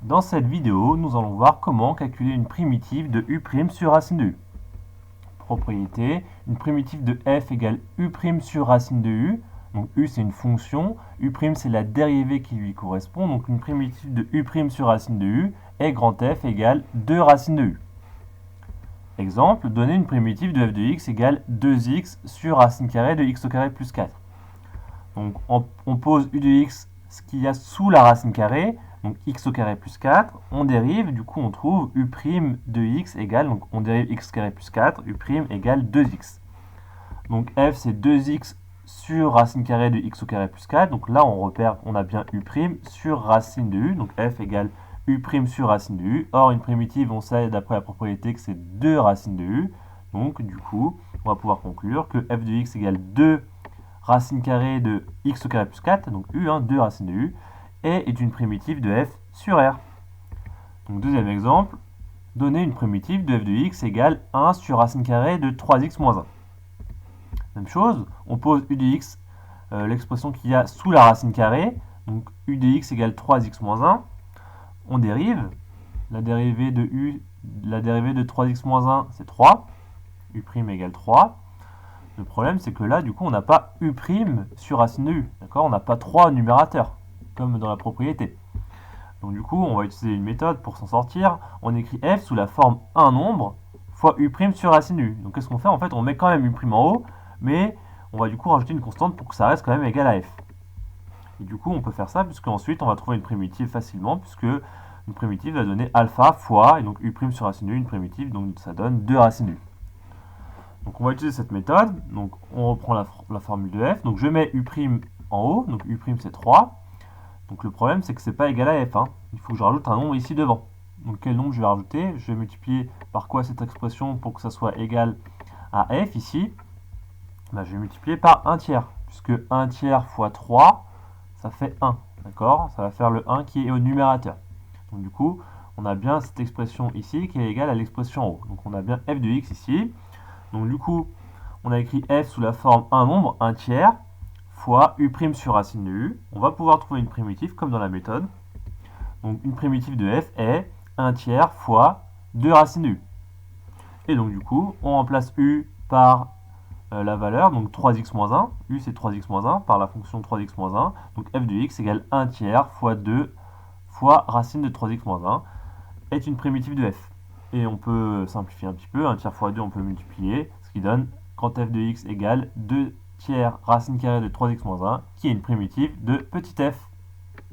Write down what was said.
Dans cette vidéo, nous allons voir comment calculer une primitive de u' sur racine de u. Propriété, une primitive de f égale u' sur racine de u. Donc u c'est une fonction, u' c'est la dérivée qui lui correspond. Donc une primitive de u' sur racine de u est grand F égale 2 racine de u. Exemple, donner une primitive de f de x égale 2x sur racine carrée de x au carré plus 4. Donc on pose u de x, ce qu'il y a sous la racine carrée, donc x au carré plus 4, on dérive, du coup on trouve u' de x égale, donc on dérive x au carré plus 4, u' égale 2x. Donc f c'est 2x sur racine carrée de x au carré plus 4, donc là on repère, on a bien u' sur racine de u, donc f égale u' sur racine de u. Or une primitive, on sait d'après la propriété que c'est 2 racines de u, donc du coup on va pouvoir conclure que f de x égale 2 racine carrée de x au carré plus 4, donc u, 2 racines de u, et est une primitive de f sur r. Donc deuxième exemple, donner une primitive de f de x égale 1 sur racine carrée de 3x moins 1. Même chose, on pose u de x, l'expression qu'il y a sous la racine carrée, donc u de x égale 3x moins 1. On dérive, la dérivée de 3x moins 1, c'est 3, u' égale 3. Le problème, c'est que là, du coup, on n'a pas u' sur racine de u. D'accord ? On n'a pas 3 numérateurs, comme dans la propriété. Donc du coup, on va utiliser une méthode pour s'en sortir. On écrit f sous la forme un nombre fois u' sur racine de u. Donc qu'est-ce qu'on fait ? En fait, on met quand même u' en haut, mais on va du coup rajouter une constante pour que ça reste quand même égal à f. Et du coup, on peut faire ça, puisque ensuite, on va trouver une primitive facilement, puisque une primitive va donner alpha fois, et donc u' sur racine de u, une primitive, donc ça donne 2 racines de u. Donc on va utiliser cette méthode, donc on reprend la formule de f, donc je mets u' en haut, donc u' c'est 3, donc le problème c'est que c'est pas égal à f, il faut que je rajoute un nombre ici devant. Donc quel nombre je vais rajouter? Je vais multiplier par quoi cette expression pour que ça soit égal à f ici? Je vais multiplier par 1 tiers, puisque 1 tiers fois 3, ça fait 1, d'accord? Ça va faire le 1 qui est au numérateur. Donc du coup, on a bien cette expression ici qui est égale à l'expression en haut. Donc on a bien f de x ici. Donc du coup, on a écrit f sous la forme un nombre, 1 tiers, fois u' sur racine de u. On va pouvoir trouver une primitive comme dans la méthode. Donc une primitive de f est 1 tiers fois 2 racines de u. Et donc du coup, on remplace u par la valeur, donc 3x moins 1. U c'est 3x moins 1 par la fonction 3x moins 1. Donc f de x égale 1 tiers fois 2 fois racine de 3x moins 1 est une primitive de f. Et on peut simplifier un petit peu, 1 tiers fois 2 on peut multiplier, ce qui donne quand f de x égale 2 tiers racine carrée de 3x moins 1, qui est une primitive de petit f.